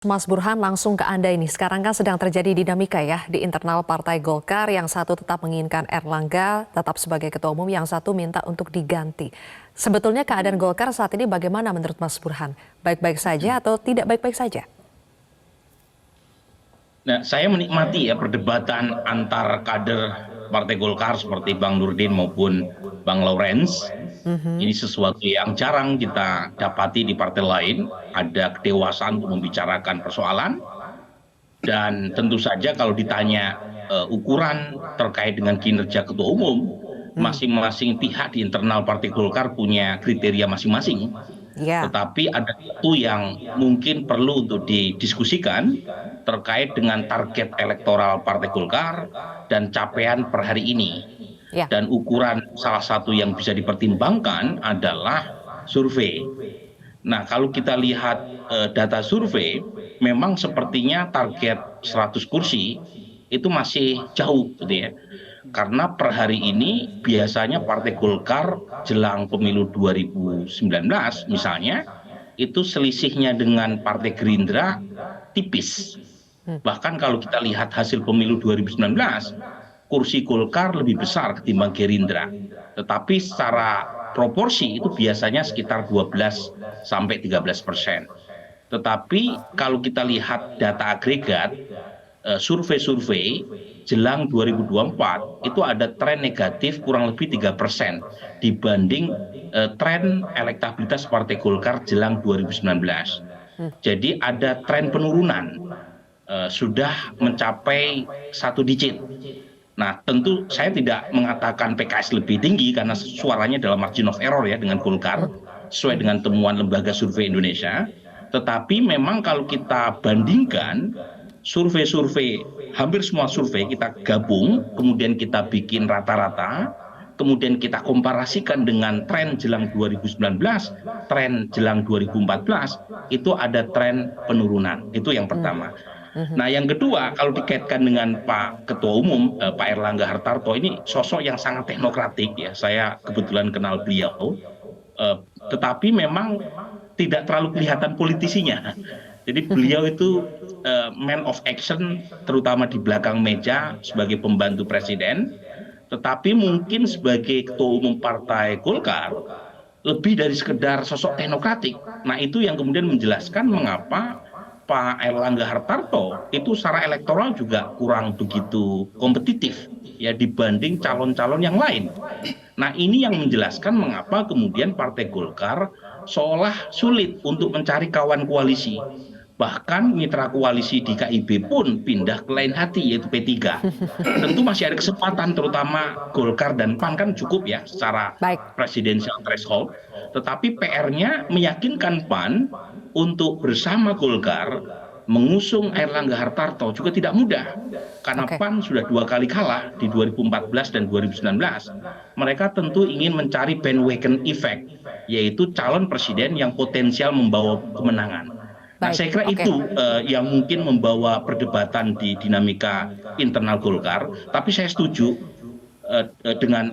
Mas Burhan, langsung ke Anda ini. Sekarang kan sedang terjadi dinamika ya di internal Partai Golkar. Yang satu tetap menginginkan Erlangga tetap sebagai ketua umum, yang satu minta untuk diganti. Sebetulnya keadaan Golkar saat ini bagaimana menurut Mas Burhan? Baik-baik saja atau tidak baik-baik saja? Nah, saya menikmati ya perdebatan antar kader Partai Golkar seperti Bang Nurdin maupun Bang Lawrence. Ini sesuatu yang jarang kita dapati di partai lain. Ada kedewasaan untuk membicarakan persoalan. Dan tentu saja kalau ditanya ukuran terkait dengan kinerja ketua umum, masing-masing pihak di internal Partai Golkar punya kriteria masing-masing. Ya, Tetapi ada satu yang mungkin perlu untuk didiskusikan terkait dengan target elektoral Partai Golkar dan capaian per hari ini. ya. Dan ukuran salah satu yang bisa dipertimbangkan adalah survei. Nah, kalau kita lihat data survei, memang sepertinya target 100 kursi itu masih jauh gitu ya. Karena per hari ini biasanya Partai Golkar jelang pemilu 2019 misalnya, itu selisihnya dengan Partai Gerindra tipis. Bahkan kalau kita lihat hasil pemilu 2019, kursi Golkar lebih besar ketimbang Gerindra. Tetapi secara proporsi itu biasanya sekitar 12 sampai 13%. Tetapi kalau kita lihat data agregat, survei-survei jelang 2024 itu ada tren negatif kurang lebih 3% dibanding tren elektabilitas Partai Golkar jelang 2019. Jadi ada tren penurunan, sudah mencapai 1 digit. Nah, tentu saya tidak mengatakan PKS lebih tinggi karena suaranya dalam margin of error ya dengan Golkar, sesuai dengan temuan Lembaga Survei Indonesia. Tetapi memang kalau kita bandingkan survei-survei, hampir semua survei kita gabung, kemudian kita bikin rata-rata, kemudian kita komparasikan dengan tren jelang 2019, tren jelang 2014, itu ada tren penurunan. Itu yang pertama. Nah, yang kedua, kalau dikaitkan dengan Pak Ketua Umum, Pak Erlangga Hartarto, ini sosok yang sangat teknokratik ya. Saya kebetulan kenal beliau, tetapi memang tidak terlalu kelihatan politisinya. Jadi beliau itu man of action, terutama di belakang meja sebagai pembantu presiden, tetapi mungkin sebagai Ketua Umum Partai Golkar, lebih dari sekedar sosok teknokratik. Nah, itu yang kemudian menjelaskan mengapa Pak Erlangga Hartarto itu secara elektoral juga kurang begitu kompetitif ya dibanding calon-calon yang lain. Nah, ini yang menjelaskan mengapa kemudian Partai Golkar seolah sulit untuk mencari kawan koalisi. Bahkan mitra koalisi di KIB pun pindah ke lain hati, yaitu P3. Tentu masih ada kesempatan, terutama Golkar dan PAN kan cukup ya secara Baik. presidential threshold. Tetapi PR-nya meyakinkan PAN untuk bersama Golkar mengusung Erlangga Hartarto juga tidak mudah. Karena Oke. PAN sudah 2 kali kalah di 2014 dan 2019. Mereka tentu ingin mencari bandwagon effect, yaitu calon presiden yang potensial membawa kemenangan. Nah, Baik, saya kira oke. itu yang mungkin membawa perdebatan di dinamika internal Golkar. Tapi saya setuju dengan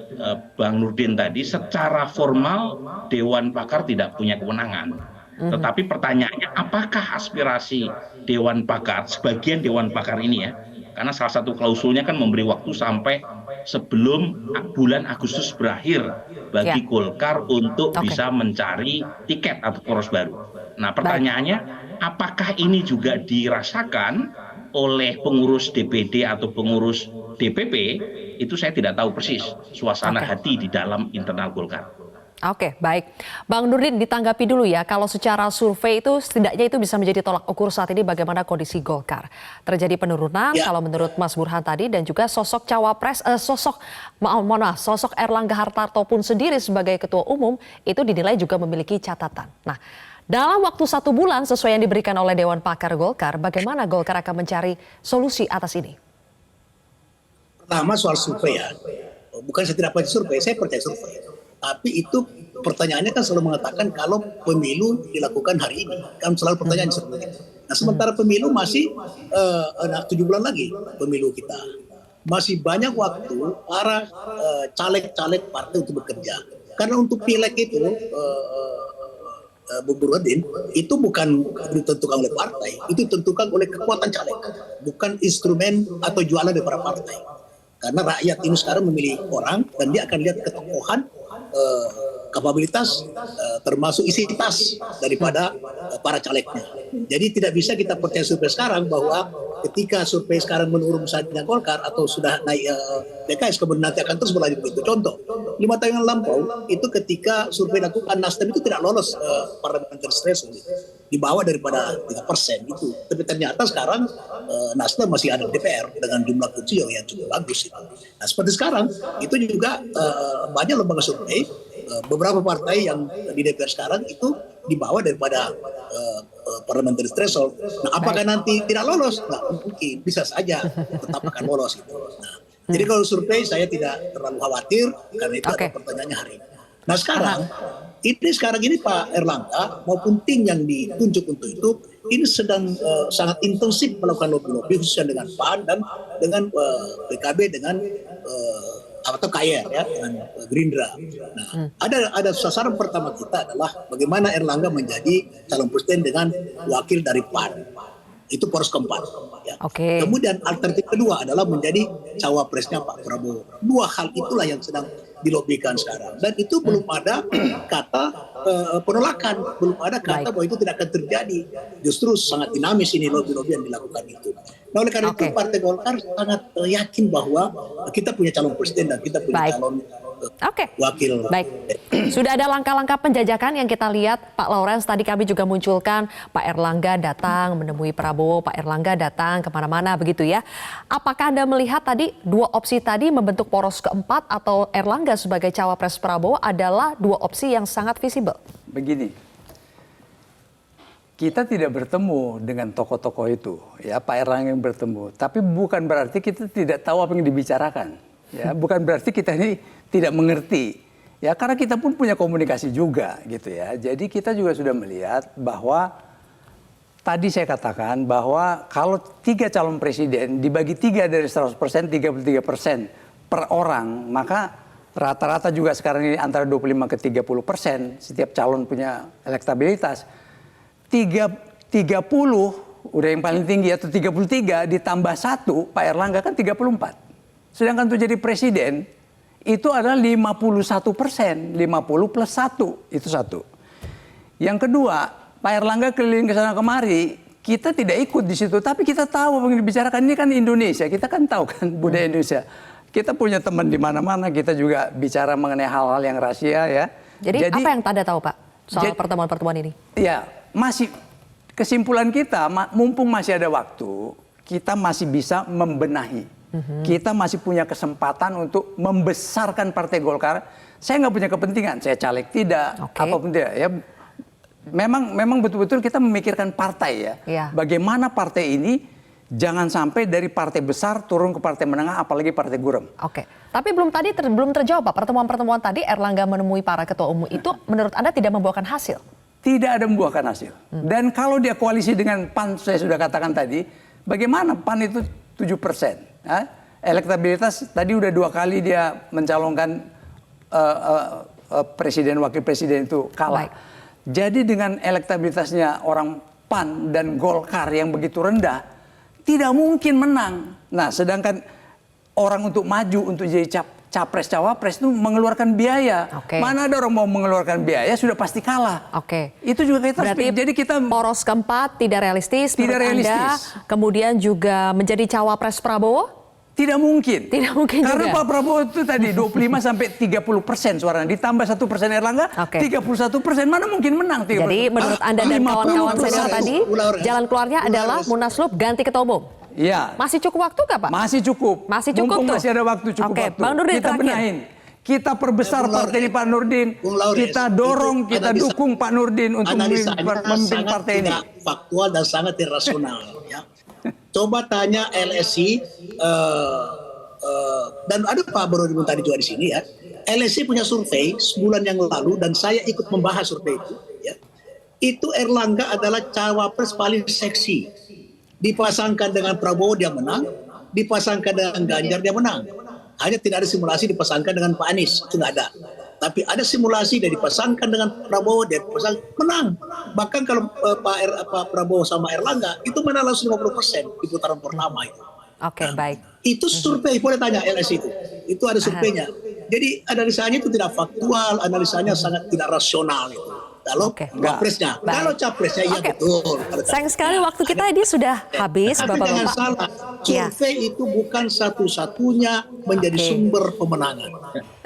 Bang Nurdin tadi, secara formal Dewan Pakar tidak punya kewenangan. Tetapi pertanyaannya, apakah aspirasi Dewan Pakar, sebagian Dewan Pakar ini ya, karena salah satu klausulnya kan memberi waktu sampai sebelum bulan Agustus berakhir Ya, bagi Golkar untuk oke. bisa mencari tiket atau poros baru. Nah, Baik. pertanyaannya, apakah ini juga dirasakan oleh pengurus DPD atau pengurus DPP? Itu saya tidak tahu persis suasana Oke. hati di dalam internal Golkar. Oke, baik. Bang Nurdin, ditanggapi dulu ya, kalau secara survei itu setidaknya itu bisa menjadi tolak ukur saat ini bagaimana kondisi Golkar. Terjadi penurunan Ya, kalau menurut Mas Burhan tadi, dan juga sosok cawapres, sosok Erlangga Hartarto pun sendiri sebagai ketua umum itu dinilai juga memiliki catatan. Nah, dalam waktu 1 bulan sesuai yang diberikan oleh Dewan Pakar Golkar, bagaimana Golkar akan mencari solusi atas ini? pertama soal survei ya. Bukan saya tidak percaya survei, saya percaya survei. Tapi itu pertanyaannya kan selalu mengatakan kalau pemilu dilakukan hari ini. Kan selalu pertanyaan seperti itu. Nah, sementara pemilu masih 7 bulan lagi pemilu kita. Masih banyak waktu para caleg-caleg partai untuk bekerja. Karena untuk pileg itu Bung Burhanuddin itu bukan ditentukan oleh partai, itu ditentukan oleh kekuatan caleg, bukan instrumen atau jualan dari para partai. Karena rakyat ini sekarang memilih orang dan dia akan lihat ketokohan, kapabilitas, termasuk isi tas daripada para calegnya. Jadi tidak bisa kita percaya survei sekarang bahwa ketika survei sekarang menurun misalnya Golkar atau sudah naik PKS kemudian nanti akan terus berlanjut begitu. Contoh, 5 tahun yang lampau itu ketika survei dilakukan Nasdem itu tidak lolos parliamentary threshold, di bawah daripada 3% itu. Tapi ternyata sekarang Nasdem masih ada di DPR dengan jumlah kursi yang cukup bagus. Nah seperti sekarang itu juga banyak lembaga survei, beberapa partai yang di DPR sekarang itu di bawah daripada parliamentary threshold. Nah, apakah nanti tidak lolos? Nggak mungkin, bisa saja tetap akan lolos. Gitu. Nah, jadi kalau survei saya tidak terlalu khawatir karena itu ada pertanyaannya hari ini. Nah sekarang ini Pak Erlangga maupun tim yang ditunjuk untuk itu ini sedang sangat intensif melakukan lobby-lobby khususnya dengan PAN dan dengan PKB dengan atau KR ya dengan Gerindra. Nah, ada sasaran pertama kita adalah bagaimana Erlangga menjadi calon presiden dengan wakil dari PAN. Itu poros keempat. Ya. Kemudian alternatif kedua adalah menjadi cawapresnya Pak Prabowo. Dua hal itulah yang sedang dilobikan sekarang. Dan itu belum ada kata penolakan, belum ada kata bahwa itu tidak akan terjadi. Justru sangat dinamis ini lobby-lobby yang dilakukan itu. Nah oleh karena itu Partai Golkar sangat yakin bahwa kita punya calon presiden dan kita punya calon wakil. Baik, sudah ada langkah-langkah penjajakan yang kita lihat Pak Lawrence. Tadi kami juga munculkan Pak Erlangga datang menemui Prabowo, Pak Erlangga datang kemana-mana begitu ya. Apakah Anda melihat tadi dua opsi tadi membentuk poros keempat atau Erlangga sebagai cawapres Prabowo adalah dua opsi yang sangat visible? Begini, kita tidak bertemu dengan tokoh-tokoh itu, ya Pak Erlangga yang bertemu. Tapi bukan berarti kita tidak tahu apa yang dibicarakan, ya. Bukan berarti kita ini tidak mengerti, ya. Karena kita pun punya komunikasi juga, gitu ya. Jadi kita juga sudah melihat bahwa tadi saya katakan bahwa kalau 3 calon presiden dibagi 3 dari 100%, 33% per orang, maka rata-rata juga sekarang ini antara 25 ke 30%. Setiap calon punya elektabilitas. 30 udah yang paling tinggi atau 33 ditambah 1 Pak Erlangga kan 34. Sedangkan untuk jadi presiden itu adalah 51%, 50 plus 1 itu 1. Yang kedua, Pak Erlangga keliling ke sana kemari, kita tidak ikut di situ, tapi kita tahu apa yang dibicarakan. Ini kan Indonesia, kita kan tahu kan budaya Indonesia. Kita punya teman di mana-mana, kita juga bicara mengenai hal-hal yang rahasia ya. Jadi apa yang Anda tahu Pak soal pertemuan-pertemuan ini? Ya, masih kesimpulan kita, mumpung masih ada waktu, kita masih bisa membenahi. Kita masih punya kesempatan untuk membesarkan Partai Golkar. Saya nggak punya kepentingan, saya caleg tidak, apapun tidak. Ya, memang betul-betul kita memikirkan partai ya. Bagaimana partai ini jangan sampai dari partai besar turun ke partai menengah, apalagi partai gurem. Tapi belum terjawab Pak. Pertemuan-pertemuan tadi Erlangga menemui para ketua umum itu menurut Anda tidak membuahkan hasil? Tidak ada membuahkan hasil. Dan kalau dia koalisi dengan PAN, saya sudah katakan tadi, bagaimana PAN itu 7%. Elektabilitas tadi udah 2 kali dia mencalonkan presiden, wakil presiden itu kalah. Jadi dengan elektabilitasnya orang PAN dan Golkar yang begitu rendah, tidak mungkin menang. Nah, sedangkan orang untuk maju untuk jadi capres cawapres itu mengeluarkan biaya. Mana ada orang mau mengeluarkan biaya sudah pasti kalah. Itu juga kita berarti jadi kita poros keempat tidak realistis. Tidak realistis. Anda, kemudian juga menjadi cawapres Prabowo? Tidak mungkin. Tidak mungkin karena juga. Pak Prabowo itu tadi 25 sampai 30% suaranya, ditambah 1% Erlangga, 31%. Mana mungkin menang? 30%. Jadi menurut Anda dan kawan-kawan senior tadi, jalan keluarnya adalah Munaslup ganti ketua umum. Iya. Masih cukup waktu nggak Pak? Masih cukup. Masih cukup. Mumpung masih ada waktu, cukup waktu. Bang Nurdin, kita benahin. Kita perbesar partai ini Pak Nurdin. Kita dorong, kita dukung Pak Nurdin untuk memimpin partai ini. Faktual dan sangat irrasional. Ya. Coba tanya LSI dan ada Pak Burhanuddin tadi juga di sini ya. LSI punya survei sebulan yang lalu dan saya ikut membahas survei itu. Ya. Itu Erlangga adalah cawapres paling seksi. Dipasangkan dengan Prabowo dia menang, dipasangkan dengan Ganjar dia menang. Hanya tidak ada simulasi dipasangkan dengan Pak Anies, itu nggak ada. Tapi ada simulasi dari dipasangkan dengan Prabowo dan menang. Bahkan kalau Pak Prabowo sama Erlangga itu menang langsung 50% di putaran pertama itu. Oke, baik. Itu survei, boleh tanya LS itu. Itu ada surveinya. Jadi analisanya itu tidak faktual, analisanya sangat tidak rasional itu. Kalau capresnya, kalau capresnya iya betul. Sayang sekali waktu kita ini sudah habis, Tapi jangan Bapak-bapak. salah, survei itu bukan satu-satunya menjadi sumber pemenangan.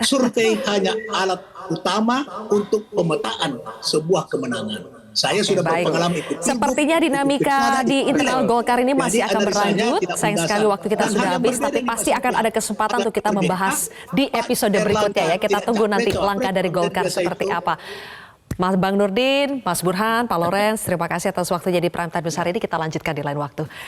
Survei hanya alat utama untuk pemetaan sebuah kemenangan. Saya sudah berpengalaman ikut. Sepertinya dinamika di internal Golkar ini masih akan berlanjut. Sayang sekali waktu kita sudah habis, tapi pasti akan ada kesempatan untuk kita membahas di episode berikutnya ya. Kita tunggu nanti langkah dari Golkar seperti apa. Mas Bang Nurdin, Mas Burhan, Pak Lorenz, terima kasih atas waktunya di Prime Time besar ini. Kita lanjutkan di lain waktu.